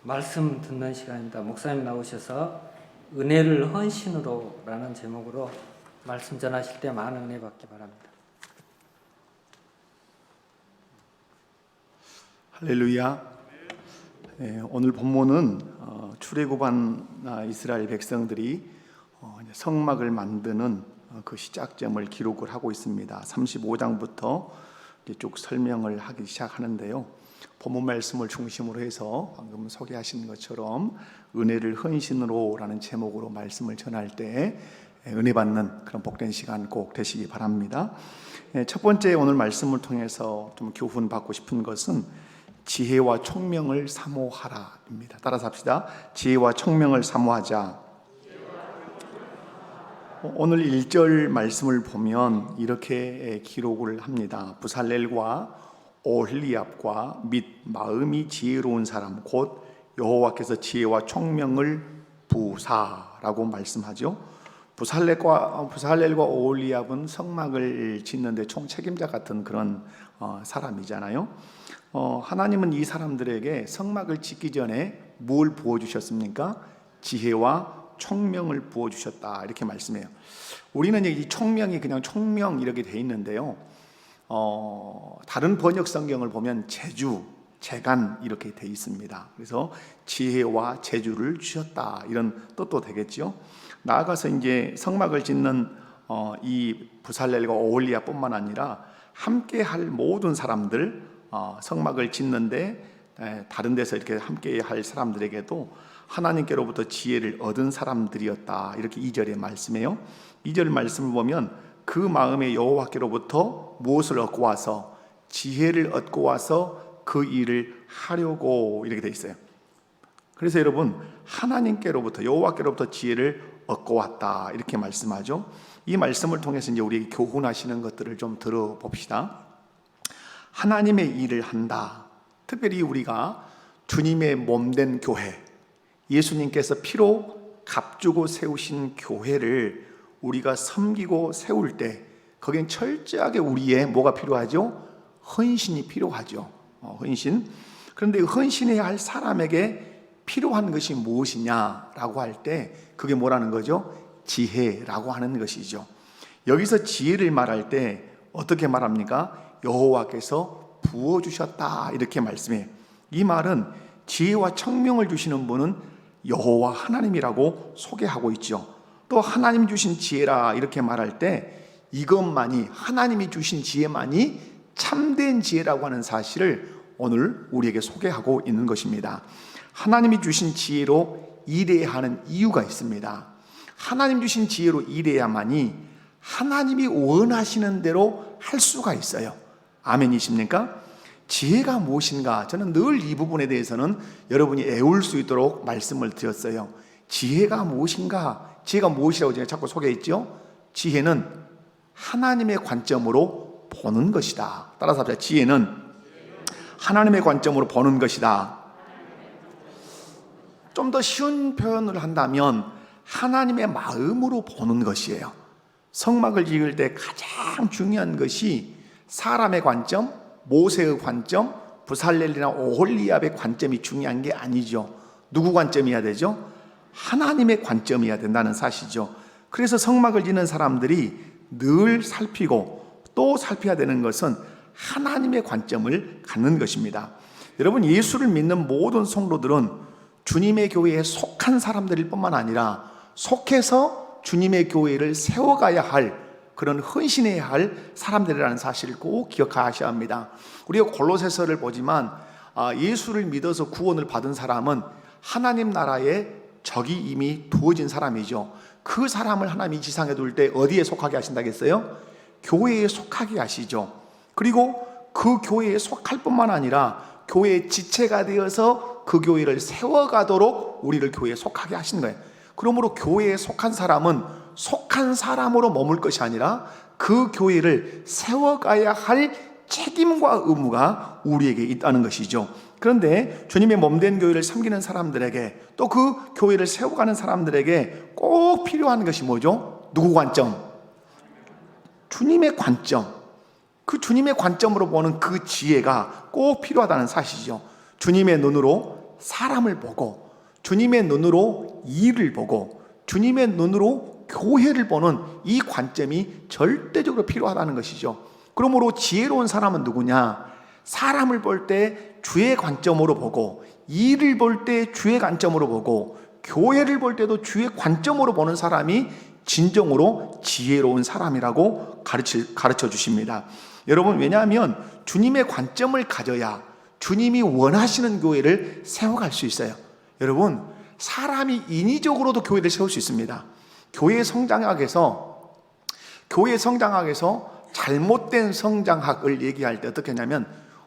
말씀 듣는 시간입니다. 목사님 나오셔서 은혜를 헌신으로 라는 제목으로 말씀 전하실 때 많은 은혜 받기 바랍니다. 할렐루야. 오늘 본문은 출애굽한 이스라엘 백성들이 성막을 만드는 그 시작점을 기록을 하고 있습니다. 35장부터 쭉 설명을 하기 시작하는데요. 본문 말씀을 중심으로 해서 방금 소개하신 것처럼 은혜를 헌신으로 라는 제목으로 말씀을 전할 때 은혜 받는 그런 복된 시간 꼭 되시기 바랍니다. 첫 번째 오늘 말씀을 통해서 좀 교훈 받고 싶은 것은 지혜와 총명을 사모하라입니다. 따라서 합시다. 지혜와 총명을 사모하자. 오늘 1절 말씀을 보면 이렇게 기록을 합니다. 부살렐과 오홀리압과 및 마음이 지혜로운 사람 곧 여호와께서 지혜와 총명을 부사라고 말씀하죠. 부살렐과 오홀리압은 성막을 짓는데 총책임자 같은 그런 사람이잖아요. 하나님은 이 사람들에게 성막을 짓기 전에 뭘 부어주셨습니까? 지혜와 총명을 부어주셨다 이렇게 말씀해요. 우리는 이 총명이 그냥 총명 이렇게 돼 있는데요. 다른 번역 성경을 보면 재주, 재간 이렇게 돼 있습니다. 그래서 지혜와 재주를 주셨다 이런 뜻도 되겠죠. 나아가서 이제 성막을 짓는 이 부살렐과 오홀리압뿐만 아니라 함께 할 모든 사람들, 성막을 짓는데 다른 데서 이렇게 함께 할 사람들에게도 하나님께로부터 지혜를 얻은 사람들이었다 이렇게 2절에 말씀해요. 2절 말씀을 보면 그 마음에 여호와께로부터 무엇을 얻고 와서 지혜를 얻고 와서 그 일을 하려고 이렇게 돼 있어요. 그래서 여러분 하나님께로부터 여호와께로부터 지혜를 얻고 왔다 이렇게 말씀하죠. 이 말씀을 통해서 이제 우리 교훈하시는 것들을 좀 들어봅시다. 하나님의 일을 한다. 특별히 우리가 주님의 몸된 교회, 예수님께서 피로 값주고 세우신 교회를 우리가 섬기고 세울 때 거긴 철저하게 우리의 뭐가 필요하죠? 헌신이 필요하죠. 헌신. 그런데 헌신해야 할 사람에게 필요한 것이 무엇이냐라고 할 때 그게 뭐라는 거죠? 지혜라고 하는 것이죠. 여기서 지혜를 말할 때 어떻게 말합니까? 여호와께서 부어주셨다 이렇게 말씀해요. 이 말은 지혜와 청명을 주시는 분은 여호와 하나님이라고 소개하고 있죠. 또 하나님 주신 지혜라 이렇게 말할 때 이것만이 하나님이 주신 지혜만이 참된 지혜라고 하는 사실을 오늘 우리에게 소개하고 있는 것입니다. 하나님이 주신 지혜로 일해야 하는 이유가 있습니다. 하나님 주신 지혜로 일해야만이 하나님이 원하시는 대로 할 수가 있어요. 아멘이십니까? 지혜가 무엇인가? 저는 늘 이 부분에 대해서는 여러분이 애울 수 있도록 말씀을 드렸어요. 지혜가 무엇인가? 지혜가 무엇이라고 제가 자꾸 소개했죠? 지혜는 하나님의 관점으로 보는 것이다. 따라서 합시다. 지혜는 하나님의 관점으로 보는 것이다. 좀 더 쉬운 표현을 한다면 하나님의 마음으로 보는 것이에요. 성막을 지을 때 가장 중요한 것이 사람의 관점, 모세의 관점, 부살렐이나 오홀리압의 관점이 중요한 게 아니죠. 누구 관점이어야 되죠? 하나님의 관점이어야 된다는 사실이죠. 그래서 성막을 짓는 사람들이 늘 살피고 또 살펴야 되는 것은 하나님의 관점을 갖는 것입니다. 여러분 예수를 믿는 모든 성도들은 주님의 교회에 속한 사람들일 뿐만 아니라 속해서 주님의 교회를 세워가야 할 그런 헌신해야 할 사람들이라는 사실을 꼭 기억하셔야 합니다. 우리가 골로새서를 보지만 예수를 믿어서 구원을 받은 사람은 하나님 나라에 적이 이미 두어진 사람이죠. 그 사람을 하나님이 이 지상에 둘 때 어디에 속하게 하신다겠어요? 교회에 속하게 하시죠. 그리고 그 교회에 속할 뿐만 아니라 교회의 지체가 되어서 그 교회를 세워가도록 우리를 교회에 속하게 하신 거예요. 그러므로 교회에 속한 사람은 속한 사람으로 머물 것이 아니라 그 교회를 세워가야 할 책임과 의무가 우리에게 있다는 것이죠. 그런데 주님의 몸된 교회를 섬기는 사람들에게 또 그 교회를 세워가는 사람들에게 꼭 필요한 것이 뭐죠? 누구 관점? 주님의 관점. 그 주님의 관점으로 보는 그 지혜가 꼭 필요하다는 사실이죠. 주님의 눈으로 사람을 보고 주님의 눈으로 일을 보고 주님의 눈으로 교회를 보는 이 관점이 절대적으로 필요하다는 것이죠. 그러므로 지혜로운 사람은 누구냐? 사람을 볼 때 주의 관점으로 보고 일을 볼 때 주의 관점으로 보고 교회를 볼 때도 주의 관점으로 보는 사람이 진정으로 지혜로운 사람이라고 가르쳐 주십니다. 여러분, 왜냐하면 주님의 관점을 가져야 주님이 원하시는 교회를 세워갈 수 있어요. 여러분, 사람이 인위적으로도 교회를 세울 수 있습니다. 교회 성장학에서 잘못된 성장학을 얘기할 때 어떻게 하냐면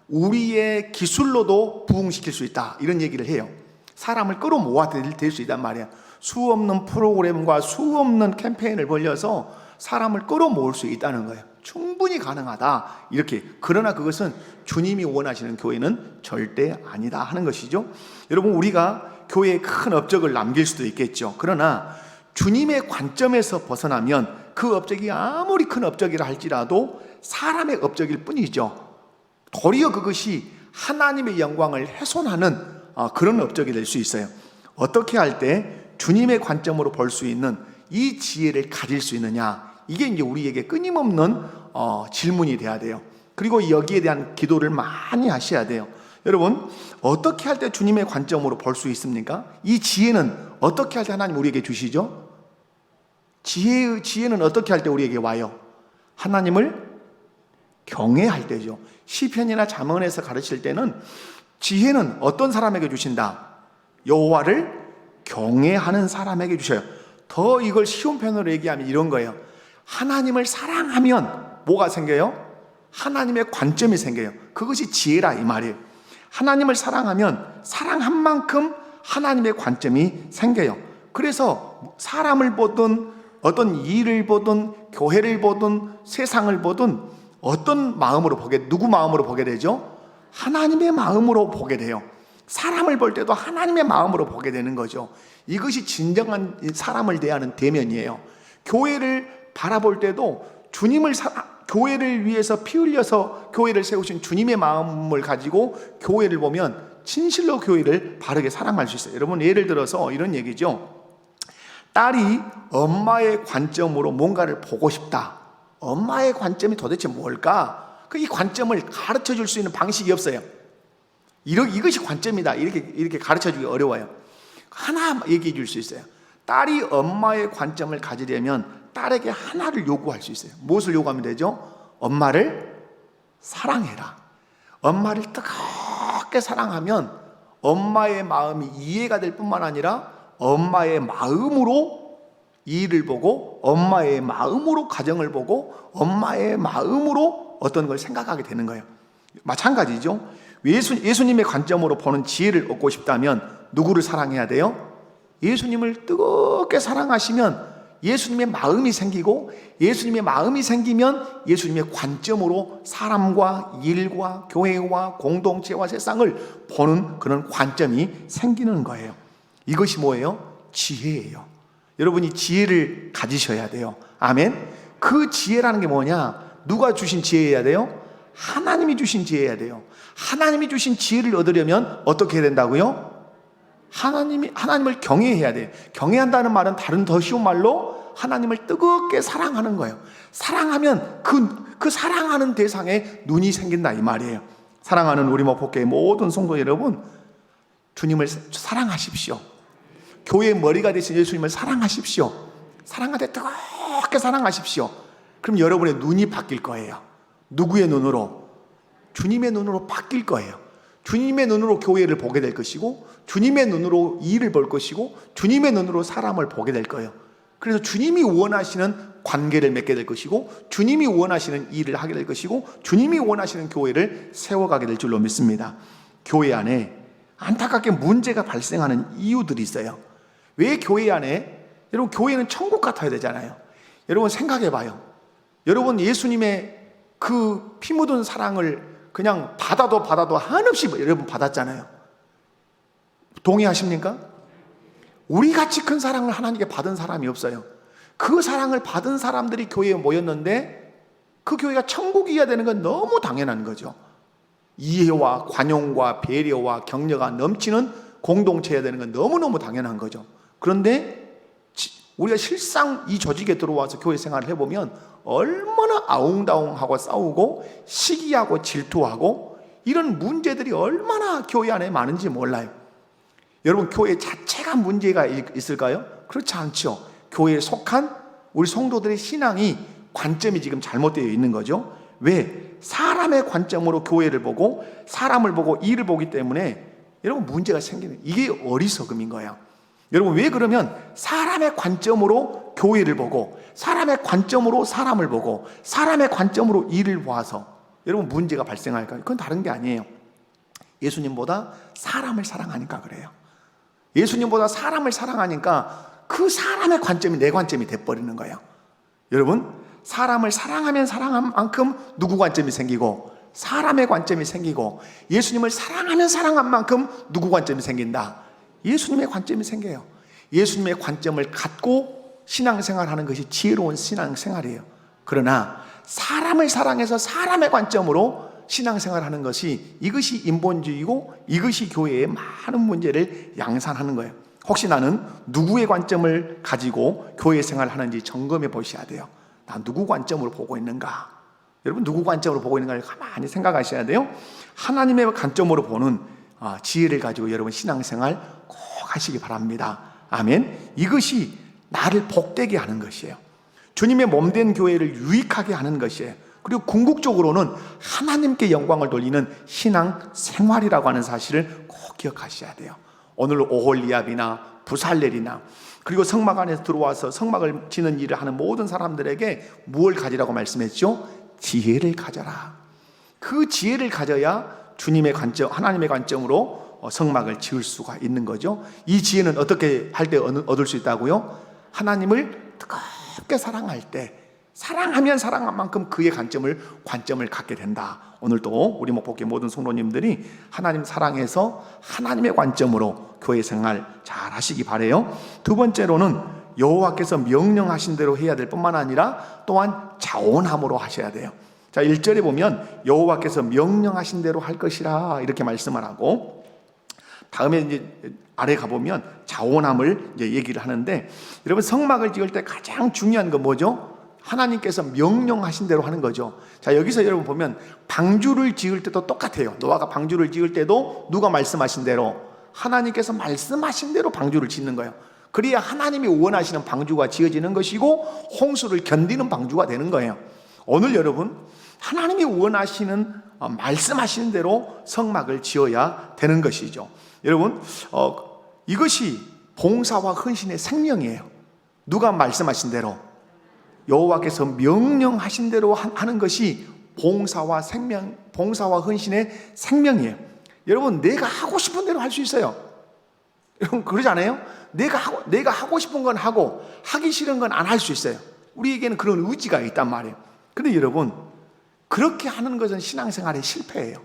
우리의 기술로도 부흥시킬 수 있다, 이런 얘기를 해요. 사람을 끌어모아 될 수 있단 말이에요. 수 없는 프로그램과 수 없는 캠페인을 벌려서 사람을 끌어모을 수 있다는 거예요. 충분히 가능하다, 이렇게. 그러나 그것은 주님이 원하시는 교회는 절대 아니다 하는 것이죠. 여러분, 우리가 교회에 큰 업적을 남길 수도 있겠죠. 그러나 주님의 관점에서 벗어나면 그 업적이 아무리 큰 업적이라 할지라도 사람의 업적일 뿐이죠. 도리어 그것이 하나님의 영광을 훼손하는 그런 업적이 될 수 있어요. 어떻게 할 때 주님의 관점으로 볼 수 있는 이 지혜를 가질 수 있느냐, 이게 이제 우리에게 끊임없는 질문이 돼야 돼요. 그리고 여기에 대한 기도를 많이 하셔야 돼요. 여러분, 어떻게 할 때 주님의 관점으로 볼 수 있습니까? 이 지혜는 어떻게 할 때 하나님 우리에게 주시죠? 지혜는 어떻게 할 때 우리에게 와요? 하나님을 경외할 때죠. 시편이나 잠언에서 가르칠 때는 지혜는 어떤 사람에게 주신다? 여호와를 경외하는 사람에게 주셔요. 더 이걸 쉬운 편으로 얘기하면 이런 거예요. 하나님을 사랑하면 뭐가 생겨요? 하나님의 관점이 생겨요. 그것이 지혜라, 이 말이에요. 하나님을 사랑하면 사랑한 만큼 하나님의 관점이 생겨요. 그래서 사람을 보든 어떤 일을 보든 교회를 보든 세상을 보든 어떤 마음으로 누구 마음으로 보게 되죠? 하나님의 마음으로 보게 돼요. 사람을 볼 때도 하나님의 마음으로 보게 되는 거죠. 이것이 진정한 사람을 대하는 대면이에요. 교회를 바라볼 때도 교회를 위해서 피 흘려서 교회를 세우신 주님의 마음을 가지고 교회를 보면 진실로 교회를 바르게 사랑할 수 있어요. 여러분, 예를 들어서 이런 얘기죠. 딸이 엄마의 관점으로 뭔가를 보고 싶다. 엄마의 관점이 도대체 뭘까? 이 관점을 가르쳐 줄 수 있는 방식이 없어요. 이것이 관점이다, 이렇게 가르쳐 주기 어려워요. 하나 얘기해 줄 수 있어요. 딸이 엄마의 관점을 가지려면 딸에게 하나를 요구할 수 있어요. 무엇을 요구하면 되죠? 엄마를 사랑해라. 엄마를 뜨겁게 사랑하면 엄마의 마음이 이해가 될 뿐만 아니라 엄마의 마음으로 일을 보고 엄마의 마음으로 가정을 보고 엄마의 마음으로 어떤 걸 생각하게 되는 거예요. 마찬가지죠. 예수님의 관점으로 보는 지혜를 얻고 싶다면 누구를 사랑해야 돼요? 예수님을 뜨겁게 사랑하시면 예수님의 마음이 생기고, 예수님의 마음이 생기면 예수님의 관점으로 사람과 일과 교회와 공동체와 세상을 보는 그런 관점이 생기는 거예요. 이것이 뭐예요? 지혜예요. 여러분이 지혜를 가지셔야 돼요. 아멘. 그 지혜라는 게 뭐냐? 누가 주신 지혜여야 돼요? 하나님이 주신 지혜여야 돼요. 하나님이 주신 지혜를 얻으려면 어떻게 해야 된다고요? 하나님을 경외해야 돼요. 경외한다는 말은 다른 더 쉬운 말로 하나님을 뜨겁게 사랑하는 거예요. 사랑하면 그 사랑하는 대상에 눈이 생긴다, 이 말이에요. 사랑하는 우리 목포교회 모든 성도 여러분, 주님을 사랑하십시오. 교회의 머리가 되신 예수님을 사랑하십시오. 사랑하되 뜨겁게 사랑하십시오. 그럼 여러분의 눈이 바뀔 거예요. 누구의 눈으로? 주님의 눈으로 바뀔 거예요. 주님의 눈으로 교회를 보게 될 것이고, 주님의 눈으로 일을 볼 것이고, 주님의 눈으로 사람을 보게 될 거예요. 그래서 주님이 원하시는 관계를 맺게 될 것이고, 주님이 원하시는 일을 하게 될 것이고, 주님이 원하시는 교회를 세워가게 될 줄로 믿습니다. 교회 안에 안타깝게 문제가 발생하는 이유들이 있어요. 왜 교회 안에, 여러분, 교회는 천국 같아야 되잖아요. 여러분 생각해 봐요. 여러분, 예수님의 그 피 묻은 사랑을 그냥 받아도 한없이 여러분 받았잖아요. 동의하십니까? 우리같이 큰 사랑을 하나님께 받은 사람이 없어요. 그 사랑을 받은 사람들이 교회에 모였는데 그 교회가 천국이어야 되는 건 너무 당연한 거죠. 이해와 관용과 배려와 격려가 넘치는 공동체해야 되는 건 너무너무 당연한 거죠. 그런데 우리가 실상 이 조직에 들어와서 교회 생활을 해보면 얼마나 아웅다웅하고 싸우고 시기하고 질투하고 이런 문제들이 얼마나 교회 안에 많은지 몰라요. 여러분, 교회 자체가 문제가 있을까요? 그렇지 않죠. 교회에 속한 우리 성도들의 신앙이 관점이 지금 잘못되어 있는 거죠. 왜? 사람의 관점으로 교회를 보고 사람을 보고 일을 보기 때문에 여러분 문제가 생기는, 이게 어리석음인 거예요. 여러분, 왜 그러면 사람의 관점으로 교회를 보고 사람의 관점으로 사람을 보고 사람의 관점으로 일을 보아서 여러분 문제가 발생할까요? 그건 다른 게 아니에요. 예수님보다 사람을 사랑하니까 그래요. 예수님보다 사람을 사랑하니까 그 사람의 관점이 내 관점이 돼버리는 거예요. 여러분, 사람을 사랑하면 사랑한 만큼 누구 관점이 생기고 사람의 관점이 생기고, 예수님을 사랑하면 사랑한 만큼 누구 관점이 생긴다? 예수님의 관점이 생겨요. 예수님의 관점을 갖고 신앙생활하는 것이 지혜로운 신앙생활이에요. 그러나 사람을 사랑해서 사람의 관점으로 신앙생활하는 것이, 이것이 인본주의고 이것이 교회의 많은 문제를 양산하는 거예요. 혹시 나는 누구의 관점을 가지고 교회 생활을 하는지 점검해 보셔야 돼요. 나 누구 관점으로 보고 있는가? 여러분, 누구 관점으로 보고 있는가를 가만히 생각하셔야 돼요. 하나님의 관점으로 보는 지혜를 가지고 여러분 신앙생활 꼭 하시기 바랍니다. 아멘. 이것이 나를 복되게 하는 것이에요. 주님의 몸된 교회를 유익하게 하는 것이에요. 그리고 궁극적으로는 하나님께 영광을 돌리는 신앙생활이라고 하는 사실을 꼭 기억하셔야 돼요. 오늘 오홀리압이나 부살렐이나 그리고 성막 안에서 들어와서 성막을 지는 일을 하는 모든 사람들에게 무엇을 가지라고 말씀했죠? 지혜를 가져라. 그 지혜를 가져야 주님의 관점, 하나님의 관점으로 성막을 지을 수가 있는 거죠. 이 지혜는 어떻게 할 때 얻을 수 있다고요? 하나님을 뜨겁게 사랑할 때, 사랑하면 사랑한 만큼 그의 관점을 갖게 된다. 오늘도 우리 목복의 모든 성도님들이 하나님 사랑해서 하나님의 관점으로 교회 생활 잘 하시기 바라요. 두 번째로는 여호와께서 명령하신 대로 해야 될 뿐만 아니라 또한 자원함으로 하셔야 돼요. 자, 1절에 보면 여호와께서 명령하신 대로 할 것이라 이렇게 말씀을 하고, 다음에 이제 아래 가보면 자원함을 이제 얘기를 하는데, 여러분 성막을 지을 때 가장 중요한 건 뭐죠? 하나님께서 명령하신 대로 하는 거죠. 자, 여기서 여러분 보면 방주를 지을 때도 똑같아요. 노아가 방주를 지을 때도 누가 말씀하신 대로, 하나님께서 말씀하신 대로 방주를 짓는 거예요. 그래야 하나님이 원하시는 방주가 지어지는 것이고 홍수를 견디는 방주가 되는 거예요. 오늘 여러분, 하나님이 원하시는 말씀하시는 대로 성막을 지어야 되는 것이죠. 여러분, 이것이 봉사와 헌신의 생명이에요. 누가 말씀하신 대로, 여호와께서 명령하신 대로 하는 것이 봉사와 헌신의 생명이에요. 여러분, 내가 하고 싶은 대로 할 수 있어요. 여러분, 그러지 않아요? 내가 하고 싶은 건 하고 하기 싫은 건 안 할 수 있어요. 우리에게는 그런 의지가 있단 말이에요. 근데 여러분, 그렇게 하는 것은 신앙생활의 실패예요.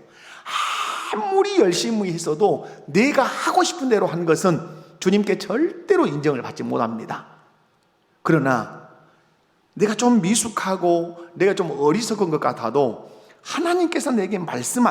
아무리 열심히 했어도 내가 하고 싶은 대로 한 것은 주님께 절대로 인정을 받지 못합니다. 그러나 내가 좀 미숙하고 내가 좀 어리석은 것 같아도 하나님께서 내게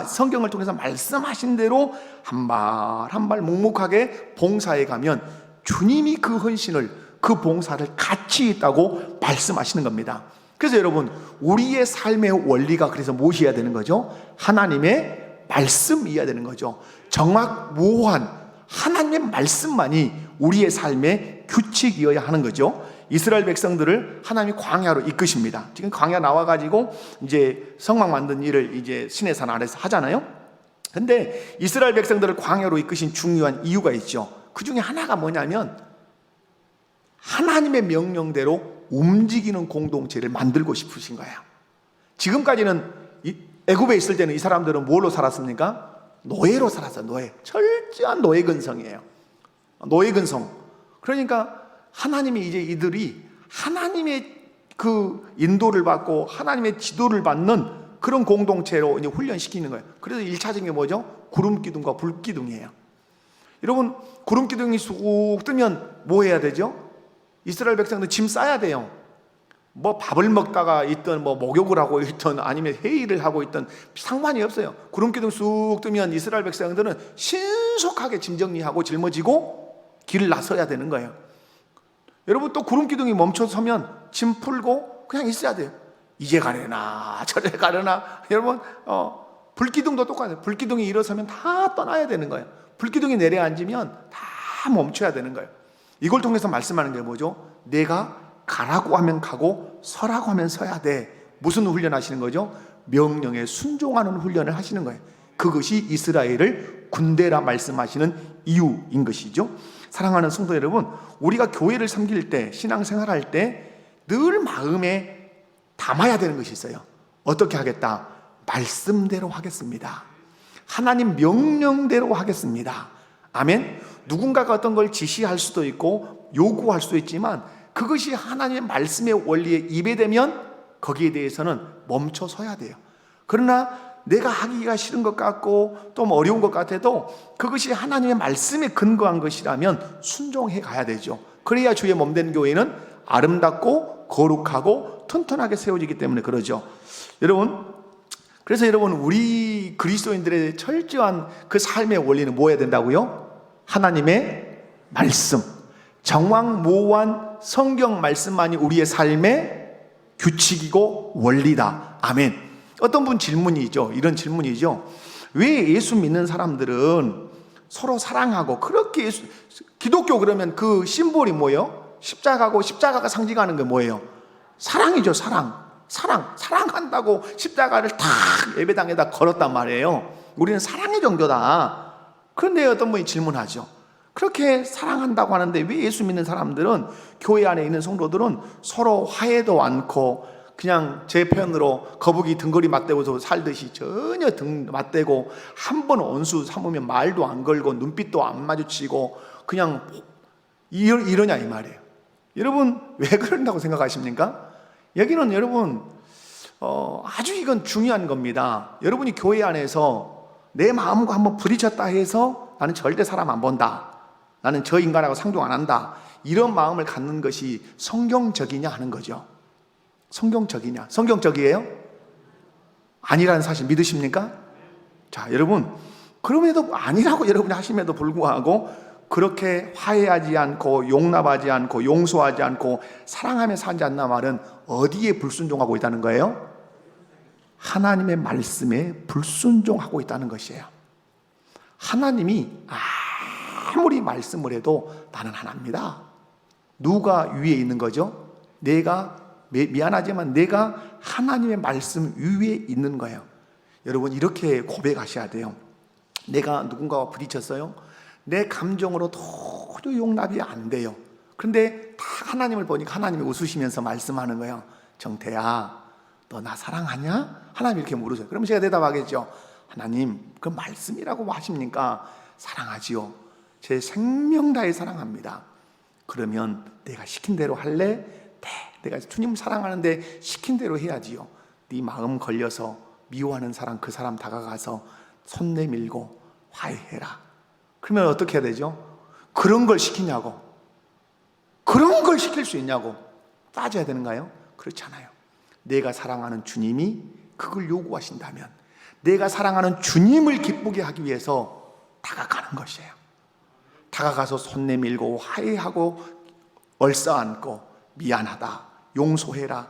성경을 통해서 말씀하신 대로 한 발 한 발 묵묵하게 봉사해 가면 주님이 그 헌신을, 그 봉사를 가치 있다고 말씀하시는 겁니다. 그래서 여러분, 우리의 삶의 원리가 그래서 무엇이어야 되는 거죠? 하나님의 말씀이어야 되는 거죠. 정확무오한 하나님의 말씀만이 우리의 삶의 규칙이어야 하는 거죠. 이스라엘 백성들을 하나님이 광야로 이끄십니다. 지금 광야 나와가지고 이제 성막 만든 일을 이제 시내산 아래서 하잖아요. 근데 이스라엘 백성들을 광야로 이끄신 중요한 이유가 있죠. 그 중에 하나가 뭐냐면 하나님의 명령대로 움직이는 공동체를 만들고 싶으신 거예요. 지금까지는 애굽에 있을 때는 이 사람들은 뭘로 살았습니까? 노예로 살았어요. 노예. 철저한 노예 근성이에요. 노예 근성. 그러니까 하나님이 이제 이들이 하나님의 그 인도를 받고 하나님의 지도를 받는 그런 공동체로 이제 훈련시키는 거예요. 그래서 1차적인 게 뭐죠? 구름 기둥과 불 기둥이에요. 여러분, 구름 기둥이 쑥 뜨면 뭐 해야 되죠? 이스라엘 백성들 짐 싸야 돼요. 뭐 밥을 먹다가 있던 뭐 목욕을 하고 있던 아니면 회의를 하고 있던 상관이 없어요. 구름기둥 쑥 뜨면 이스라엘 백성들은 신속하게 짐 정리하고 짊어지고 길을 나서야 되는 거예요. 여러분 또 구름기둥이 멈춰서면 짐 풀고 그냥 있어야 돼요. 이제 가려나 저래 가려나. 여러분 불기둥도 똑같아요. 불기둥이 일어서면 다 떠나야 되는 거예요. 불기둥이 내려앉으면 다 멈춰야 되는 거예요. 이걸 통해서 말씀하는 게 뭐죠? 내가 가라고 하면 가고 서라고 하면 서야 돼. 무슨 훈련 하시는 거죠? 명령에 순종하는 훈련을 하시는 거예요. 그것이 이스라엘을 군대라 말씀하시는 이유인 것이죠. 사랑하는 성도 여러분, 우리가 교회를 섬길 때, 신앙생활할 때 늘 마음에 담아야 되는 것이 있어요. 어떻게 하겠다? 말씀대로 하겠습니다. 하나님 명령대로 하겠습니다. 아멘. 누군가가 어떤 걸 지시할 수도 있고 요구할 수도 있지만 그것이 하나님의 말씀의 원리에 입에되면 거기에 대해서는 멈춰 서야 돼요. 그러나 내가 하기가 싫은 것 같고 또 어려운 것 같아도 그것이 하나님의 말씀에 근거한 것이라면 순종해 가야 되죠. 그래야 주의 몸된 교회는 아름답고 거룩하고 튼튼하게 세워지기 때문에 그러죠. 여러분, 그래서 여러분 우리 그리스도인들의 철저한 그 삶의 원리는 뭐 해야 된다고요? 하나님의 말씀, 정확무오한 성경 말씀만이 우리의 삶의 규칙이고 원리다. 아멘. 어떤 분 질문이죠. 이런 질문이죠. 왜 예수 믿는 사람들은 서로 사랑하고 그렇게 기독교 그러면 그 심볼이 뭐예요? 십자가고 십자가가 상징하는 게 뭐예요? 사랑이죠. 사랑한다고 십자가를 탁 예배당에다 걸었단 말이에요. 우리는 사랑의 정도다. 그런데 어떤 분이 질문하죠. 그렇게 사랑한다고 하는데 왜 예수 믿는 사람들은, 교회 안에 있는 성도들은 서로 화해도 않고 그냥 제 표현으로 거북이 등거리 맞대고서 살듯이 전혀 등 맞대고 한 번 원수 삼으면 말도 안 걸고 눈빛도 안 마주치고 그냥 이러냐 이 말이에요. 여러분 왜 그런다고 생각하십니까? 여기는 여러분 아주 이건 중요한 겁니다. 여러분이 교회 안에서 내 마음과 한번 부딪혔다 해서 나는 절대 사람 안 본다, 나는 저 인간하고 상종 안 한다, 이런 마음을 갖는 것이 성경적이냐 하는 거죠. 성경적이냐? 성경적이에요? 아니라는 사실 믿으십니까? 자, 여러분, 그럼에도 아니라고 여러분이 하심에도 불구하고 그렇게 화해하지 않고 용납하지 않고 용서하지 않고 사랑하며 사지 않나 말은 어디에 불순종하고 있다는 거예요? 하나님의 말씀에 불순종하고 있다는 것이에요. 하나님이 아무리 말씀을 해도 나는 하나입니다. 누가 위에 있는 거죠? 내가 미안하지만 내가 하나님의 말씀 위에 있는 거예요. 여러분 이렇게 고백하셔야 돼요. 내가 누군가와 부딪혔어요. 내 감정으로 도저히 용납이 안 돼요. 그런데 다 하나님을 보니까 하나님이 웃으시면서 말씀하는 거예요. 정태야, 너 나 사랑하냐? 하나님 이렇게 물으세요. 그럼 제가 대답하겠죠. 하나님, 그 말씀이라고 하십니까? 사랑하지요. 제 생명 다해 사랑합니다. 그러면 내가 시킨 대로 할래? 네, 내가 주님 사랑하는데 시킨 대로 해야지요. 네 마음 걸려서 미워하는 사람, 그 사람 다가가서 손 내밀고 화해해라. 그러면 어떻게 해야 되죠? 그런 걸 시키냐고, 그런 걸 시킬 수 있냐고 따져야 되는가요? 그렇지 않아요. 내가 사랑하는 주님이 그걸 요구하신다면 내가 사랑하는 주님을 기쁘게 하기 위해서 다가가는 것이에요. 다가가서 손 내밀고 화해하고 얼싸안고 미안하다, 용서해라,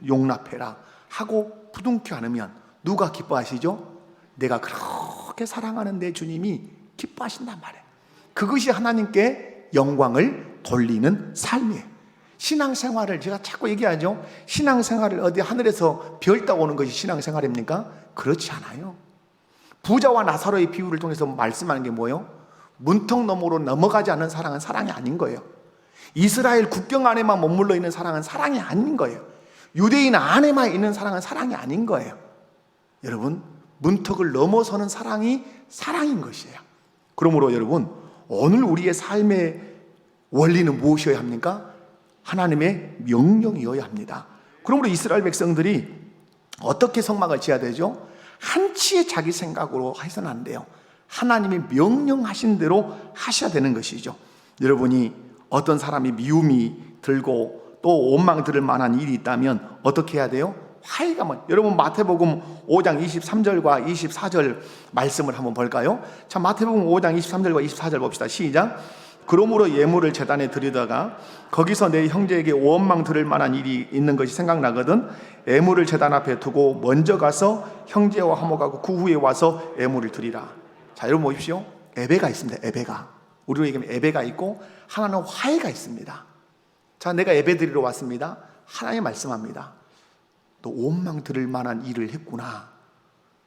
용납해라 하고 부둥켜 안으면 누가 기뻐하시죠? 내가 그렇게 사랑하는 내 주님이 기뻐하신단 말이에요. 그것이 하나님께 영광을 돌리는 삶이에요. 신앙생활을 제가 자꾸 얘기하죠. 신앙생활을 어디 하늘에서 별 따고 오는 것이 신앙생활입니까? 그렇지 않아요. 부자와 나사로의 비유를 통해서 말씀하는 게 뭐예요? 문턱 너머로 넘어가지 않는 사랑은 사랑이 아닌 거예요. 이스라엘 국경 안에만 머물러 있는 사랑은 사랑이 아닌 거예요. 유대인 안에만 있는 사랑은 사랑이 아닌 거예요. 여러분, 문턱을 넘어서는 사랑이 사랑인 것이에요. 그러므로 여러분, 오늘 우리의 삶의 원리는 무엇이어야 합니까? 하나님의 명령이어야 합니다. 그러므로 이스라엘 백성들이 어떻게 성막을 지어야 되죠? 한치의 자기 생각으로 해서는 안 돼요. 하나님이 명령하신 대로 하셔야 되는 것이죠. 여러분이 어떤 사람이 미움이 들고 또 원망 들을 만한 일이 있다면 어떻게 해야 돼요? 화해가 여러분 마태복음 5장 23절과 24절 말씀을 한번 볼까요? 자, 마태복음 5장 23절과 24절 봅시다. 시작. 그러므로 예물을 제단에 드리다가 거기서 내 형제에게 원망 들을 만한 일이 있는 것이 생각나거든 예물을 제단 앞에 두고 먼저 가서 형제와 화목하고 그 후에 와서 예물을 드리라. 자, 여러분 보십시오. 예배가 있습니다. 예배가. 우리로 얘기하면 예배가 있고 하나는 화해가 있습니다. 자, 내가 예배 드리러 왔습니다. 하나님 말씀합니다. 너 원망 들을 만한 일을 했구나.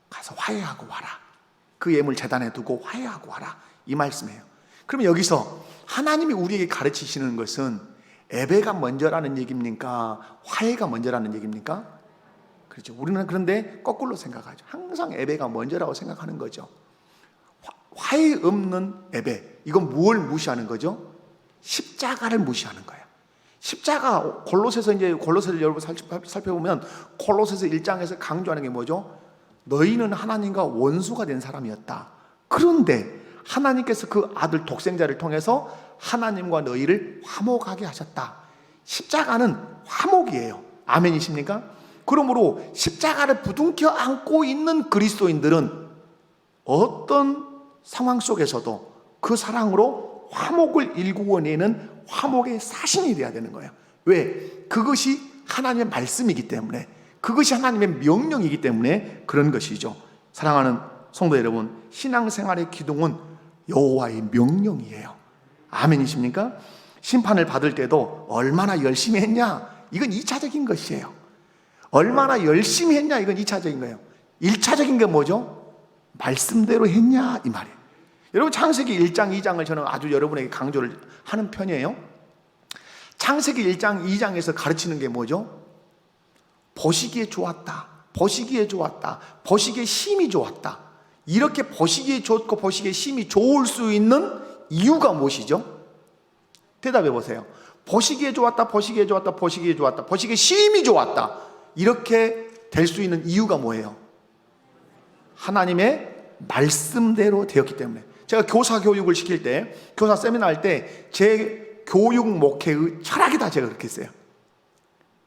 가서 화해하고 와라. 그 예물 제단에 두고 화해하고 와라. 이 말씀이에요. 그러면 여기서 하나님이 우리에게 가르치시는 것은 예배가 먼저라는 얘기입니까? 화해가 먼저라는 얘기입니까? 그렇죠. 우리는 그런데 거꾸로 생각하죠. 항상 예배가 먼저라고 생각하는 거죠. 화해 없는 예배. 이건 무엇을 무시하는 거죠? 십자가를 무시하는 거예요. 십자가 골로새서 여러분 살펴보면 골로새서 1장에서 강조하는 게 뭐죠? 너희는 하나님과 원수가 된 사람이었다. 그런데 하나님께서 그 아들 독생자를 통해서 하나님과 너희를 화목하게 하셨다. 십자가는 화목이에요. 아멘이십니까? 그러므로 십자가를 부둥켜 안고 있는 그리스도인들은 어떤 상황 속에서도 그 사랑으로 화목을 일구어내는 화목의 사신이 되어야 되는 거예요. 왜? 그것이 하나님의 말씀이기 때문에, 그것이 하나님의 명령이기 때문에 그런 것이죠. 사랑하는 성도 여러분, 신앙생활의 기둥은 여호와의 명령이에요. 아멘이십니까? 심판을 받을 때도 얼마나 열심히 했냐, 이건 2차적인 것이에요. 얼마나 열심히 했냐, 이건 2차적인 거예요. 1차적인 게 뭐죠? 말씀대로 했냐, 이 말이에요. 여러분, 창세기 1장 2장을 저는 아주 여러분에게 강조를 하는 편이에요. 창세기 1장 2장에서 가르치는 게 뭐죠? 보시기에 좋았다, 보시기에 좋았다, 보시기에 심히 좋았다. 이렇게 보시기에 좋고 보시기에 심히 좋을 수 있는 이유가 무엇이죠? 대답해 보세요. 보시기에 좋았다, 보시기에 좋았다, 보시기에 좋았다, 보시기에 심히 좋았다. 이렇게 될 수 있는 이유가 뭐예요? 하나님의 말씀대로 되었기 때문에. 제가 교사 교육을 시킬 때, 교사 세미나 할 때 제 교육 목회의 철학이다, 제가 그렇게 했어요.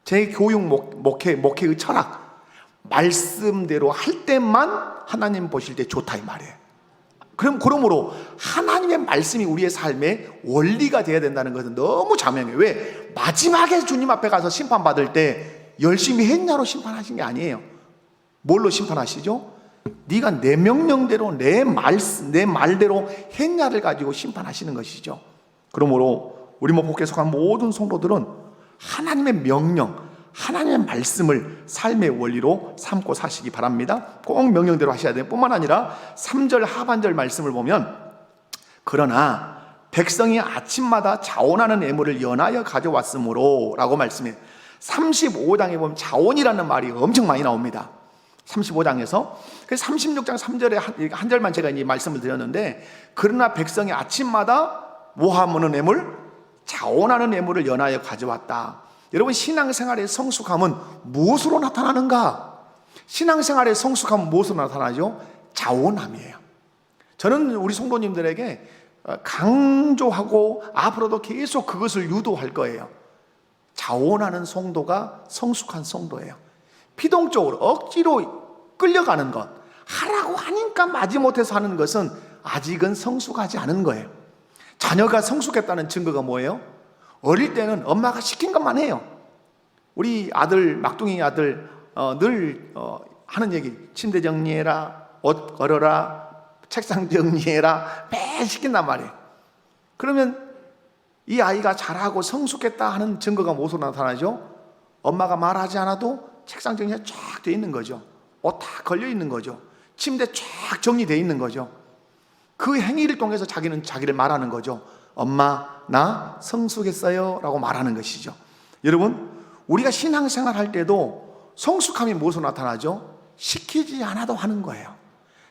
제 교육 목회의 철학, 말씀대로 할 때만 하나님 보실 때 좋다, 이 말이에요. 그러므로 하나님의 말씀이 우리의 삶의 원리가 되어야 된다는 것은 너무 자명해요. 왜? 마지막에 주님 앞에 가서 심판받을 때 열심히 했냐로 심판하신 게 아니에요. 뭘로 심판하시죠? 네가 내 명령대로 내 말대로 했냐를 가지고 심판하시는 것이죠. 그러므로 우리 목포교회 속한 모든 성도들은 하나님의 명령, 하나님의 말씀을 삶의 원리로 삼고 사시기 바랍니다. 꼭 명령대로 하셔야 돼요. 뿐만 아니라 3절 하반절 말씀을 보면, 그러나 백성이 아침마다 자원하는 예물을 연하여 가져왔으므로 라고 말씀해요. 35장에 보면 자원이라는 말이 엄청 많이 나옵니다. 35장에서. 그래서 36장 3절에 한 절만 제가 이 말씀을 드렸는데, 그러나 백성이 아침마다 모함하는 예물, 자원하는 예물을 연하여 가져왔다. 여러분, 신앙생활의 성숙함은 무엇으로 나타나는가? 신앙생활의 성숙함은 무엇으로 나타나죠? 자원함이에요. 저는 우리 성도님들에게 강조하고 앞으로도 계속 그것을 유도할 거예요. 자원하는 성도가 성숙한 성도예요. 피동적으로 억지로 끌려가는 것, 하라고 하니까 마지못해서 하는 것은 아직은 성숙하지 않은 거예요. 자녀가 성숙했다는 증거가 뭐예요? 어릴 때는 엄마가 시킨 것만 해요. 우리 아들, 막둥이 아들 늘 하는 얘기, 침대 정리해라, 옷 걸어라, 책상 정리해라, 매일 시킨단 말이에요. 그러면 이 아이가 잘하고 성숙했다 하는 증거가 무엇으로 나타나죠? 엄마가 말하지 않아도 책상 정리가 쫙 돼 있는 거죠. 옷 다 걸려 있는 거죠. 침대 쫙 정리되어 있는 거죠. 그 행위를 통해서 자기는 자기를 말하는 거죠. 엄마, 나 성숙했어요 라고 말하는 것이죠. 여러분, 우리가 신앙생활 할 때도 성숙함이 무엇으로 나타나죠? 시키지 않아도 하는 거예요.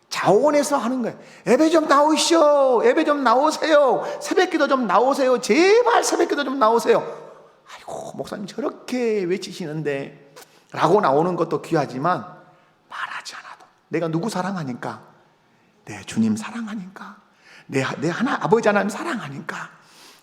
자원해서 하는 거예요. 예배 좀 나오시오, 예배 좀 나오세요, 새벽기도 좀 나오세요, 제발 새벽기도 좀 나오세요. 아이고, 목사님 저렇게 외치시는데 라고 나오는 것도 귀하지만, 말하지 않아도 내가 누구 사랑하니까, 내 주님 사랑하니까, 내 하나 아버지 하나님 사랑하니까,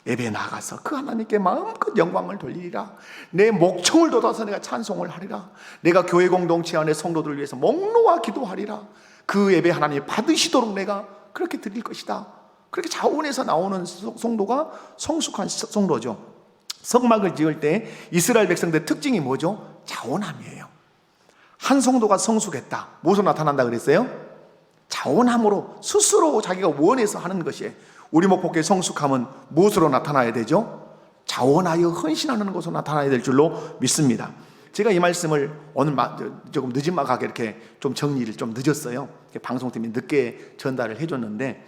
예배에 나가서 그 하나님께 마음껏 영광을 돌리리라. 내 목청을 돋아서 내가 찬송을 하리라. 내가 교회 공동체 안에 성도들을 위해서 목 놓아 기도하리라. 그 예배 하나님이 받으시도록 내가 그렇게 드릴 것이다. 그렇게 자원에서 나오는 성도가 성숙한 성도죠. 성막을 지을 때 이스라엘 백성들의 특징이 뭐죠? 자원함이에요. 한 성도가 성숙했다. 무엇으로 나타난다 그랬어요? 자원함으로, 스스로 자기가 원해서 하는 것이에요. 우리 목복의 성숙함은 무엇으로 나타나야 되죠? 자원하여 헌신하는 것으로 나타나야 될 줄로 믿습니다. 제가 이 말씀을 오늘 조금 늦은막하게 이렇게 좀 정리를 좀 늦었어요. 방송팀이 늦게 전달을 해줬는데,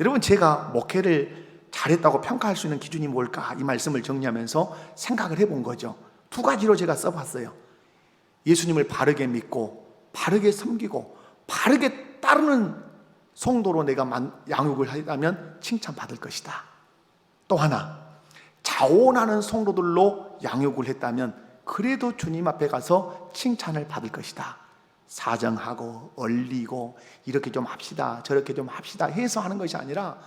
여러분, 제가 목회를 잘했다고 평가할 수 있는 기준이 뭘까? 이 말씀을 정리하면서 생각을 해본 거죠. 두 가지로 제가 써봤어요. 예수님을 바르게 믿고 바르게 섬기고 바르게 따르는 성도로 내가 양육을 하다면 칭찬받을 것이다. 또 하나, 자원하는 성도들로 양육을 했다면 그래도 주님 앞에 가서 칭찬을 받을 것이다. 사정하고 얼리고 이렇게 좀 합시다, 저렇게 좀 합시다 해서 하는 것이 아니라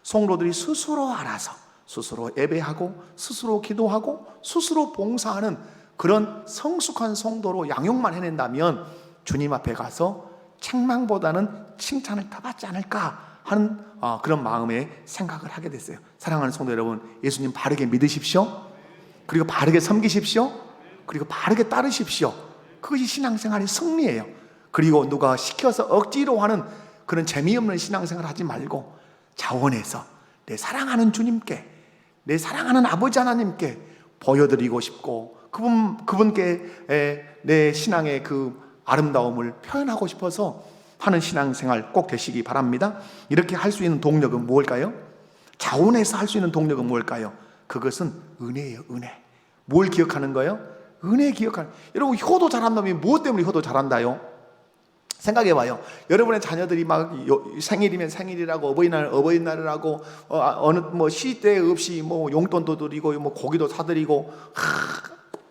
성도들이 스스로 알아서 스스로 예배하고 스스로 기도하고 스스로 봉사하는 그런 성숙한 성도로 양육만 해낸다면 주님 앞에 가서 책망보다는 칭찬을 더 받지 않을까 하는 그런 마음에 생각을 하게 됐어요. 사랑하는 성도 여러분, 예수님 바르게 믿으십시오. 그리고 바르게 섬기십시오. 그리고 바르게 따르십시오. 그것이 신앙생활의 승리예요. 그리고 누가 시켜서 억지로 하는 그런 재미없는 신앙생활 하지 말고 자원해서 내 사랑하는 주님께, 내 사랑하는 아버지 하나님께 보여드리고 싶고 그분께 내 신앙의 그 아름다움을 표현하고 싶어서 하는 신앙생활 꼭 되시기 바랍니다. 이렇게 할 수 있는 동력은 무엇일까요? 자원해서 할 수 있는 동력은 무엇일까요? 그것은 은혜예요. 은혜. 뭘 기억하는 거예요? 은혜 기억하는. 여러분, 효도 잘한 놈이 무엇 때문에 효도 잘한다요? 생각해봐요. 여러분의 자녀들이 막 생일이면 생일이라고, 어버이날을 하고, 어느 뭐 시대 없이 뭐 용돈도 드리고 뭐 고기도 사드리고,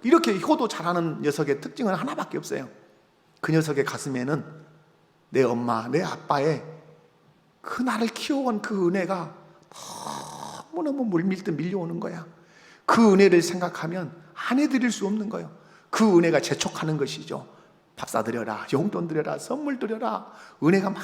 이렇게 효도 잘하는 녀석의 특징은 하나밖에 없어요. 그 녀석의 가슴에는 내 엄마, 내 아빠의 그 나를 키워온 그 은혜가 너무너무 물밀듯 밀려오는 거야. 그 은혜를 생각하면 안 해드릴 수 없는 거예요. 그 은혜가 재촉하는 것이죠. 밥 사드려라, 용돈 드려라, 선물 드려라. 은혜가 막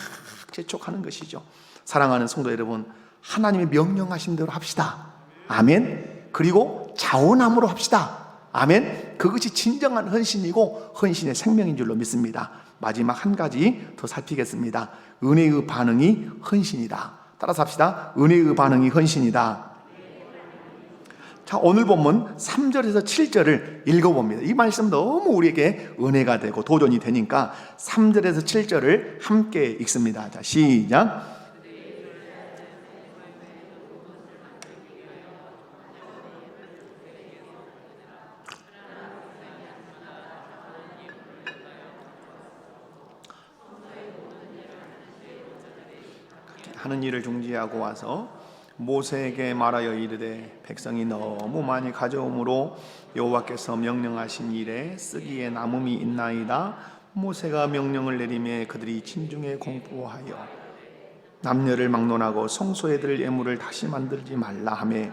재촉하는 것이죠. 사랑하는 성도 여러분, 하나님이 명령하신 대로 합시다. 아멘. 그리고 자원함으로 합시다. 아멘. 그것이 진정한 헌신이고 헌신의 생명인 줄로 믿습니다. 마지막 한 가지 더 살피겠습니다. 은혜의 반응이 헌신이다. 따라서 합시다. 은혜의 반응이 헌신이다. 자, 오늘 본문 3절에서 7절을 읽어봅니다. 이 말씀 너무 우리에게 은혜가 되고 도전이 되니까 3절에서 7절을 함께 읽습니다. 자, 시작. 하는 일을 중지하고 와서 모세에게 말하여 이르되 백성이 너무 많이 가져오므로 여호와께서 명령하신 일에 쓰기에 남음이 있나이다. 모세가 명령을 내리매 그들이 진중에 공포하여 남녀를 막론하고 성소에 예물을 다시 만들지 말라 하매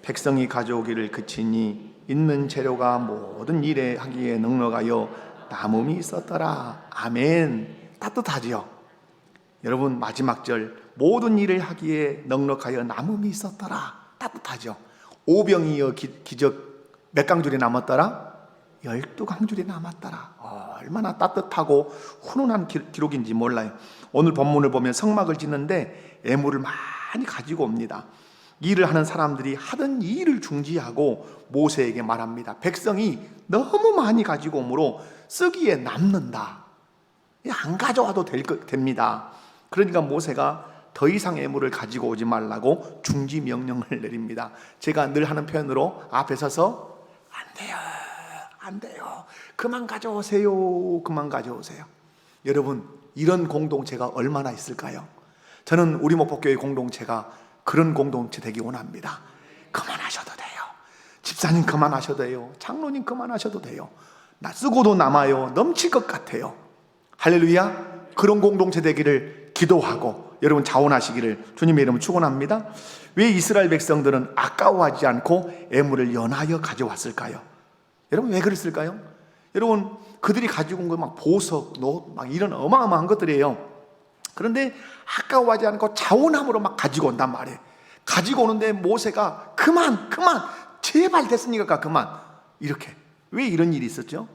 백성이 가져오기를 그치니 있는 재료가 모든 일에 하기에 넉넉하여 남음이 있었더라. 아멘. 따뜻하지요. 여러분, 마지막 절 모든 일을 하기에 넉넉하여 남음이 있었더라. 따뜻하죠. 오병이어 기적 몇 강줄이 남았더라? 12강줄이 남았더라. 얼마나 따뜻하고 훈훈한 기록인지 몰라요. 오늘 본문을 보면 성막을 짓는데 예물을 많이 가지고 옵니다. 일을 하는 사람들이 하던 일을 중지하고 모세에게 말합니다. 백성이 너무 많이 가지고 오므로 쓰기에 남는다. 안 가져와도 됩니다. 그러니까 모세가 더 이상 예물을 가지고 오지 말라고 중지 명령을 내립니다. 제가 늘 하는 표현으로 앞에 서서 안 돼요. 그만 가져오세요. 그만 가져오세요. 여러분, 이런 공동체가 얼마나 있을까요? 저는 우리 목포교회 공동체가 그런 공동체 되기 원합니다. 그만하셔도 돼요. 집사님 그만하셔도 돼요. 장로님 그만하셔도 돼요. 나 쓰고도 남아요. 넘칠 것 같아요. 할렐루야. 그런 공동체 되기를 기도하고 여러분 자원하시기를 주님의 이름으로 축원합니다. 왜 이스라엘 백성들은 아까워하지 않고 애물을 연하여 가져왔을까요? 여러분 왜 그랬을까요? 여러분 그들이 가지고 온 거 막 보석, 노, 막 이런 어마어마한 것들이에요. 그런데 아까워하지 않고 자원함으로 막 가지고 온단 말이에요. 가지고 오는데 모세가 그만 제발 됐으니까 그만 이렇게. 왜 이런 일이 있었죠?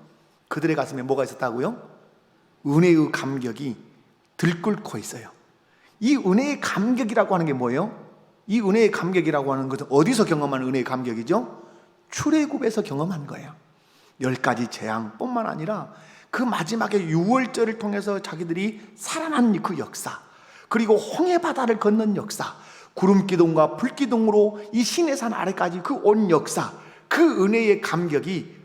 그들의 가슴에 뭐가 있었다고요? 은혜의 감격이 들끓고 있어요. 이 은혜의 감격이라고 하는 게 뭐예요? 이 은혜의 감격이라고 하는 것은 어디서 경험한 은혜의 감격이죠? 출애굽에서 경험한 거예요. 10가지 재앙뿐만 아니라 그 마지막에 유월절을 통해서 자기들이 살아난 그 역사, 그리고 홍해바다를 건넌 역사, 구름기둥과 불기둥으로 이 시내산 아래까지 그 온 역사, 그 은혜의 감격이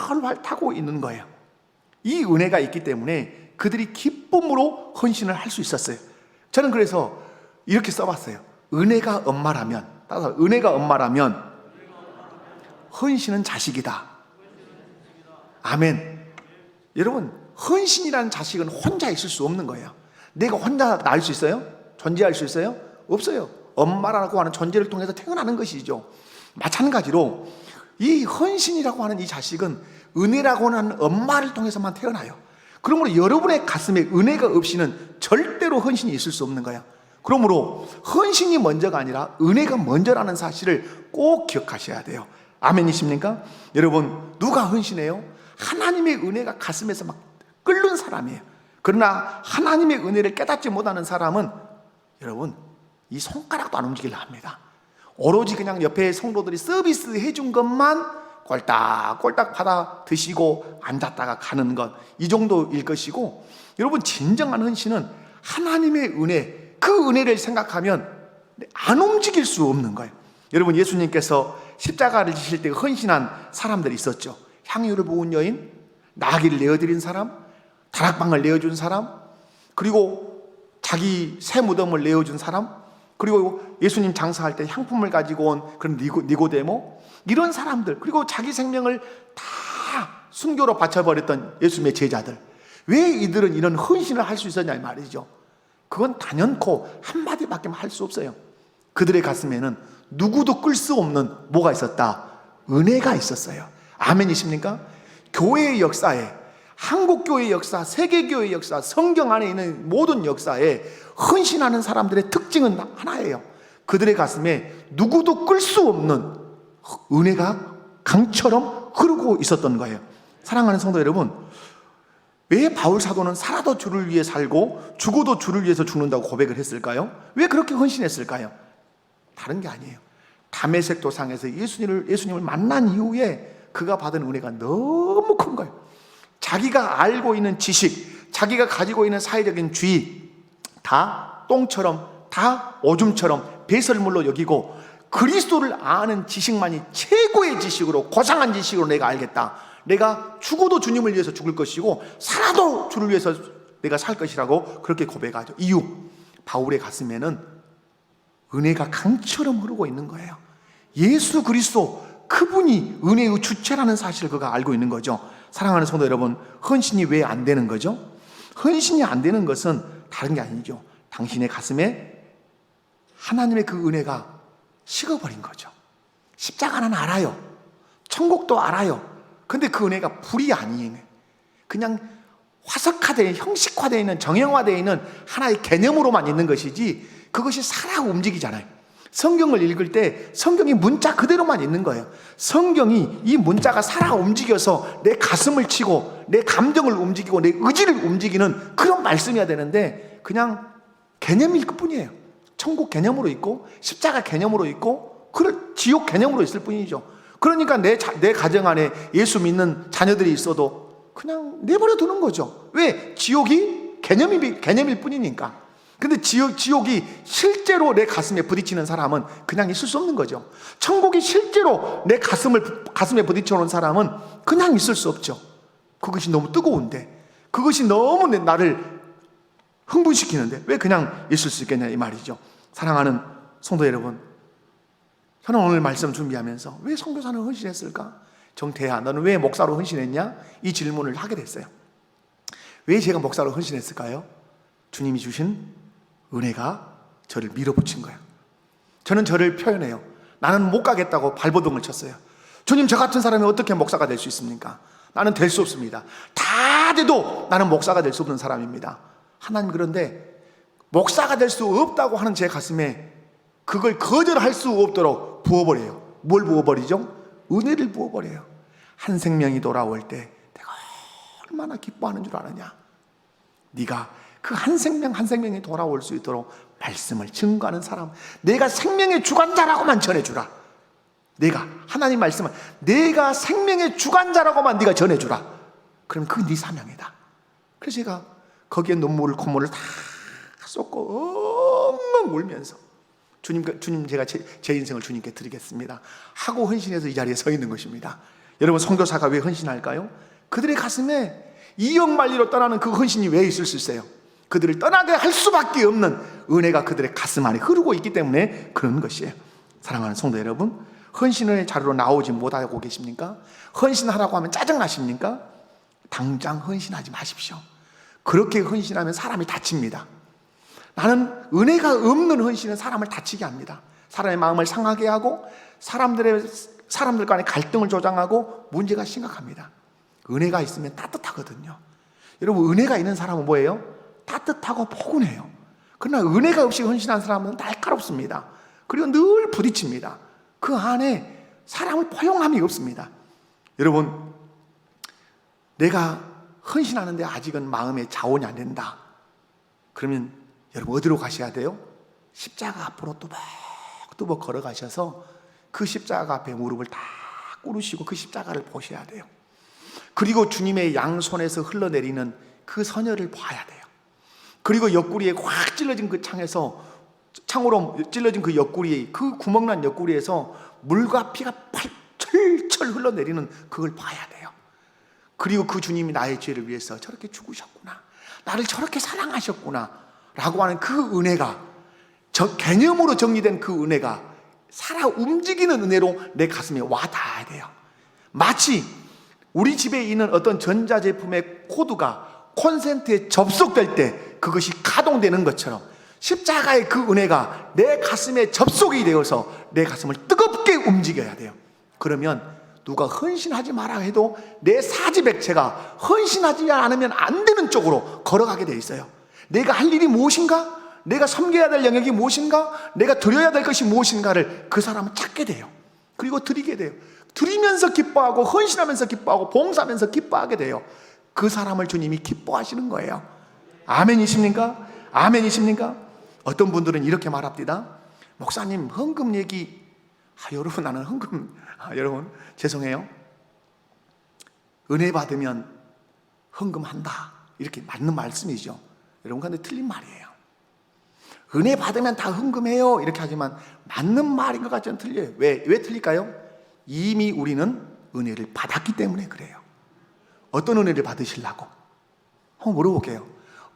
활활 타고 있는 거예요. 이 은혜가 있기 때문에 그들이 기쁨으로 헌신을 할 수 있었어요. 저는 그래서 이렇게 써봤어요. 은혜가 엄마라면, 따라서 은혜가 엄마라면 헌신은 자식이다. 아멘. 여러분, 헌신이라는 자식은 혼자 있을 수 없는 거예요. 내가 혼자 낳을 수 있어요? 존재할 수 있어요? 없어요. 엄마라고 하는 존재를 통해서 태어나는 것이죠. 마찬가지로 이 헌신이라고 하는 이 자식은 은혜라고 하는 엄마를 통해서만 태어나요. 그러므로 여러분의 가슴에 은혜가 없이는 절대로 헌신이 있을 수 없는 거예요. 그러므로 헌신이 먼저가 아니라 은혜가 먼저라는 사실을 꼭 기억하셔야 돼요. 아멘이십니까? 여러분, 누가 헌신해요? 하나님의 은혜가 가슴에서 막 끓는 사람이에요. 그러나 하나님의 은혜를 깨닫지 못하는 사람은 여러분 이 손가락도 안 움직이려 합니다. 오로지 그냥 옆에 성도들이 서비스 해준 것만 꼴딱꼴딱 받아 드시고 앉았다가 가는 것, 이 정도일 것이고, 여러분 진정한 헌신은 하나님의 은혜, 그 은혜를 생각하면 안 움직일 수 없는 거예요. 여러분 예수님께서 십자가를 지실 때 헌신한 사람들이 있었죠. 향유를 부은 여인, 나귀를 내어드린 사람, 다락방을 내어준 사람, 그리고 자기 새 무덤을 내어준 사람, 그리고 예수님 장사할 때 향품을 가지고 온 그런 니고데모, 이런 사람들, 그리고 자기 생명을 다 순교로 바쳐버렸던 예수님의 제자들. 왜 이들은 이런 헌신을 할 수 있었냐 이 말이죠. 그건 단연코 한마디밖에 할 수 없어요. 그들의 가슴에는 누구도 끌 수 없는 뭐가 있었다? 은혜가 있었어요. 아멘이십니까? 교회의 역사에, 한국교회의 역사, 세계교회의 역사, 성경 안에 있는 모든 역사에 헌신하는 사람들의 특징은 하나예요. 그들의 가슴에 누구도 끌 수 없는 은혜가 강처럼 흐르고 있었던 거예요. 사랑하는 성도 여러분, 왜 바울 사도는 살아도 주를 위해 살고 죽어도 주를 위해서 죽는다고 고백을 했을까요? 왜 그렇게 헌신했을까요? 다른 게 아니에요. 다메섹 도상에서 예수님을 만난 이후에 그가 받은 은혜가 너무 큰 거예요. 자기가 알고 있는 지식, 자기가 가지고 있는 사회적인 주의 다 똥처럼, 다 오줌처럼 배설물로 여기고, 그리스도를 아는 지식만이 최고의 지식으로, 고상한 지식으로 내가 알겠다. 내가 죽어도 주님을 위해서 죽을 것이고 살아도 주를 위해서 내가 살 것이라고 그렇게 고백하죠. 이유, 바울의 가슴에는 은혜가 강처럼 흐르고 있는 거예요. 예수 그리스도, 그분이 은혜의 주체라는 사실을 그가 알고 있는 거죠. 사랑하는 성도 여러분, 헌신이 왜 안 되는 거죠? 헌신이 안 되는 것은 다른 게 아니죠. 당신의 가슴에 하나님의 그 은혜가 식어버린 거죠. 십자가는 알아요. 천국도 알아요. 근데 그 은혜가 불이 아니에요. 그냥 화석화되어, 형식화되어 있는, 정형화되어 있는 하나의 개념으로만 있는 것이지 그것이 살아 움직이잖아요. 성경을 읽을 때 성경이 문자 그대로만 있는 거예요. 성경이 이 문자가 살아 움직여서 내 가슴을 치고 내 감정을 움직이고 내 의지를 움직이는 그런 말씀이어야 되는데 그냥 개념일 뿐이에요. 천국 개념으로 있고 십자가 개념으로 있고 그런 지옥 개념으로 있을 뿐이죠. 그러니까 내 가정 안에 예수 믿는 자녀들이 있어도 그냥 내버려 두는 거죠. 왜? 지옥이 개념일 뿐이니까. 근데 지옥이 실제로 내 가슴에 부딪히는 사람은 그냥 있을 수 없는 거죠. 천국이 실제로 내 가슴에 부딪혀오는 사람은 그냥 있을 수 없죠. 그것이 너무 뜨거운데, 그것이 너무 나를 흥분시키는데 왜 그냥 있을 수 있겠냐 이 말이죠. 사랑하는 성도 여러분, 저는 오늘 말씀 준비하면서 왜 선교사는 헌신했을까? 정태야, 너는 왜 목사로 헌신했냐? 이 질문을 하게 됐어요. 왜 제가 목사로 헌신했을까요? 주님이 주신 은혜가 저를 밀어붙인 거예요. 저는 저를 표현해요. 나는 못 가겠다고 발버둥을 쳤어요. 주님, 저 같은 사람이 어떻게 목사가 될 수 있습니까? 나는 될 수 없습니다. 다 돼도 나는 목사가 될 수 없는 사람입니다. 하나님, 그런데 목사가 될 수 없다고 하는 제 가슴에 그걸 거절할 수 없도록 부어버려요. 뭘 부어버리죠? 은혜를 부어버려요. 한 생명이 돌아올 때 내가 얼마나 기뻐하는 줄 아느냐. 네가 그 한 생명 한 생명이 돌아올 수 있도록 말씀을 증거하는 사람, 내가 생명의 주관자라고만 전해주라. 내가 하나님 말씀을 내가 생명의 주관자라고만 네가 전해주라. 그럼 그게 네 사명이다. 그래서 제가 거기에 눈물을 콧물을 다 쏟고 엉엉 울면서 주님, 제가 제 인생을 주님께 드리겠습니다 하고 헌신해서 이 자리에 서 있는 것입니다. 여러분, 선교사가 왜 헌신할까요? 그들의 가슴에 이역만리로 떠나는 그 헌신이 왜 있을 수 있어요? 그들을 떠나게 할 수밖에 없는 은혜가 그들의 가슴 안에 흐르고 있기 때문에 그런 것이에요. 사랑하는 성도 여러분, 헌신의 자리로 나오지 못하고 계십니까? 헌신하라고 하면 짜증나십니까? 당장 헌신하지 마십시오. 그렇게 헌신하면 사람이 다칩니다. 나는 은혜가 없는 헌신은 사람을 다치게 합니다. 사람의 마음을 상하게 하고 사람들 간의 갈등을 조장하고 문제가 심각합니다. 은혜가 있으면 따뜻하거든요. 여러분, 은혜가 있는 사람은 뭐예요? 따뜻하고 포근해요. 그러나 은혜가 없이 헌신한 사람은 날카롭습니다. 그리고 늘 부딪힙니다. 그 안에 사람을 포용함이 없습니다. 여러분, 내가 헌신하는데 아직은 마음의 자원이 안 된다. 그러면 여러분, 어디로 가셔야 돼요? 십자가 앞으로 뚜벅뚜벅 걸어가셔서 그 십자가 앞에 무릎을 다 꿇으시고 그 십자가를 보셔야 돼요. 그리고 주님의 양손에서 흘러내리는 그 선혈을 봐야 돼요. 그리고 옆구리에 확 찔러진 그 창으로 찔러진 그 옆구리, 그 구멍난 옆구리에서 물과 피가 철철 흘러내리는 그걸 봐야 돼요. 그리고 그 주님이 나의 죄를 위해서 저렇게 죽으셨구나, 나를 저렇게 사랑하셨구나 라고 하는 그 은혜가, 저 개념으로 정리된 그 은혜가 살아 움직이는 은혜로 내 가슴에 와 닿아야 돼요. 마치 우리 집에 있는 어떤 전자제품의 코드가 콘센트에 접속될 때 그것이 가동되는 것처럼 십자가의 그 은혜가 내 가슴에 접속이 되어서 내 가슴을 뜨겁게 움직여야 돼요. 그러면 누가 헌신하지 마라 해도 내 사지백체가 헌신하지 않으면 안 되는 쪽으로 걸어가게 돼 있어요. 내가 할 일이 무엇인가? 내가 섬겨야 될 영역이 무엇인가? 내가 드려야 될 것이 무엇인가를 그 사람은 찾게 돼요. 그리고 드리게 돼요. 드리면서 기뻐하고 헌신하면서 기뻐하고 봉사하면서 기뻐하게 돼요. 그 사람을 주님이 기뻐하시는 거예요. 아멘이십니까? 아멘이십니까? 어떤 분들은 이렇게 말합니다. 목사님, 헌금 얘기, 여러분, 나는 헌금, 여러분 죄송해요. 은혜 받으면 헌금한다, 이렇게 맞는 말씀이죠. 여러분, 그런데 틀린 말이에요. 은혜 받으면 다 헌금해요 이렇게 하지만 맞는 말인 것 같지는 틀려요. 왜 틀릴까요? 이미 우리는 은혜를 받았기 때문에 그래요. 어떤 은혜를 받으시려고? 한번 물어볼게요.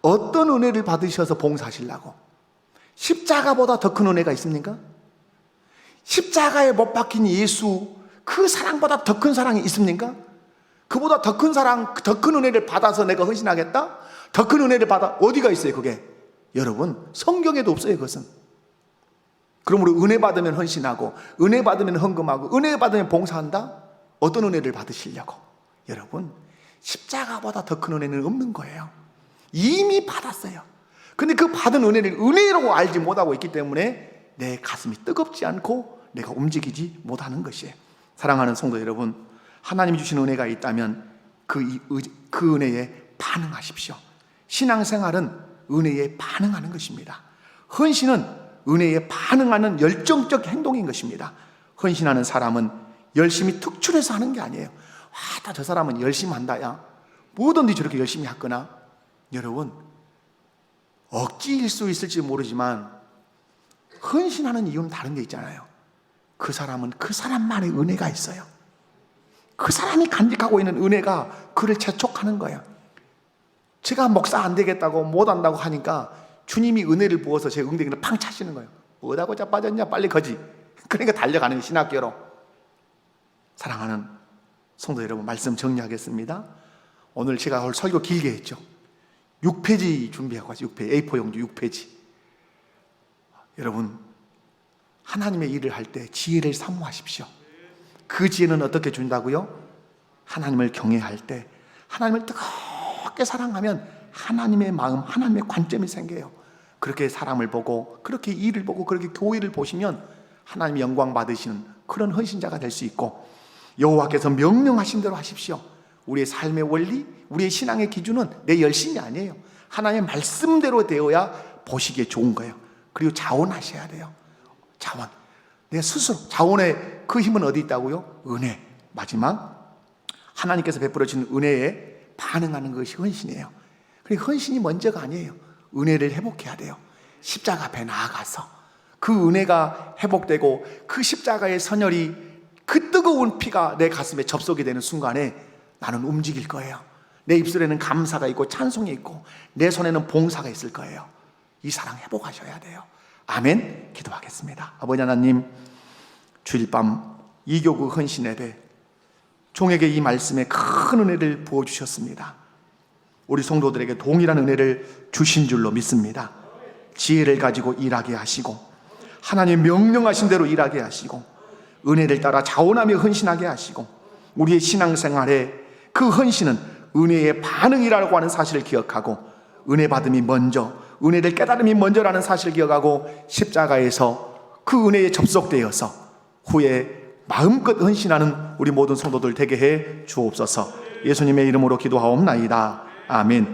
어떤 은혜를 받으셔서 봉사하시려고? 십자가보다 더 큰 은혜가 있습니까? 십자가에 못 박힌 예수, 그 사랑보다 더 큰 사랑이 있습니까? 그보다 더 큰 사랑, 더 큰 은혜를 받아서 내가 헌신하겠다? 더 큰 은혜를 받아, 어디가 있어요 그게? 여러분, 성경에도 없어요 그것은. 그러므로 은혜 받으면 헌신하고, 은혜 받으면 헌금하고, 은혜 받으면 봉사한다? 어떤 은혜를 받으시려고? 여러분, 십자가보다 더 큰 은혜는 없는 거예요. 이미 받았어요. 근데 그 받은 은혜를 은혜라고 알지 못하고 있기 때문에 내 가슴이 뜨겁지 않고 내가 움직이지 못하는 것이에요. 사랑하는 성도 여러분, 하나님이 주신 은혜가 있다면 그 은혜에 반응하십시오. 신앙생활은 은혜에 반응하는 것입니다. 헌신은 은혜에 반응하는 열정적 행동인 것입니다. 헌신하는 사람은 열심히 특출해서 하는 게 아니에요. 와, 저 사람은 열심히 한다, 야, 뭐든지 저렇게 열심히 했거나. 여러분, 억지일 수 있을지 모르지만 헌신하는 이유는 다른 데 있잖아요. 그 사람은 그 사람만의 은혜가 있어요. 그 사람이 간직하고 있는 은혜가 그를 재촉하는 거예요. 제가 목사 안 되겠다고 못한다고 하니까 주님이 은혜를 부어서 제 엉덩이를 팡 차시는 거예요. 뭐라고 자빠졌냐, 빨리 거지. 그러니까 달려가는 신학교로. 사랑하는 성도 여러분, 말씀 정리하겠습니다. 오늘 제가 설교 길게 했죠. 6페이지 준비하고 가죠. 6페이지, A4 용지 6페이지. 여러분, 하나님의 일을 할 때 지혜를 사모하십시오. 그 지혜는 어떻게 준다고요? 하나님을 경외할 때, 하나님을 뜨겁게 사랑하면 하나님의 마음, 하나님의 관점이 생겨요. 그렇게 사람을 보고, 그렇게 일을 보고, 그렇게 교회를 보시면 하나님의 영광 받으시는 그런 헌신자가 될 수 있고, 여호와께서 명령하신 대로 하십시오. 우리의 삶의 원리, 우리의 신앙의 기준은 내 열심이 아니에요. 하나님의 말씀대로 되어야 보시기에 좋은 거예요. 그리고 자원하셔야 돼요. 자원. 내 스스로. 자원의 그 힘은 어디 있다고요? 은혜. 마지막, 하나님께서 베풀어 주신 은혜에 반응하는 것이 헌신이에요. 그리고 헌신이 먼저가 아니에요. 은혜를 회복해야 돼요. 십자가 앞에 나아가서 그 은혜가 회복되고 그 십자가의 선혈이, 그 뜨거운 피가 내 가슴에 접속이 되는 순간에 나는 움직일 거예요. 내 입술에는 감사가 있고 찬송이 있고 내 손에는 봉사가 있을 거예요. 이 사랑 회복하셔야 돼요. 아멘. 기도하겠습니다. 아버지 하나님, 주일 밤 이교구 헌신 예배, 종에게 이 말씀에 큰 은혜를 부어주셨습니다. 우리 성도들에게 동일한 은혜를 주신 줄로 믿습니다. 지혜를 가지고 일하게 하시고, 하나님 명령하신 대로 일하게 하시고, 은혜를 따라 자원하며 헌신하게 하시고, 우리의 신앙생활에 그 헌신은 은혜의 반응이라고 하는 사실을 기억하고, 은혜 받음이 먼저, 은혜를 깨달음이 먼저라는 사실을 기억하고, 십자가에서 그 은혜에 접속되어서 후에 마음껏 헌신하는 우리 모든 성도들 되게 해 주옵소서. 예수님의 이름으로 기도하옵나이다. 아멘.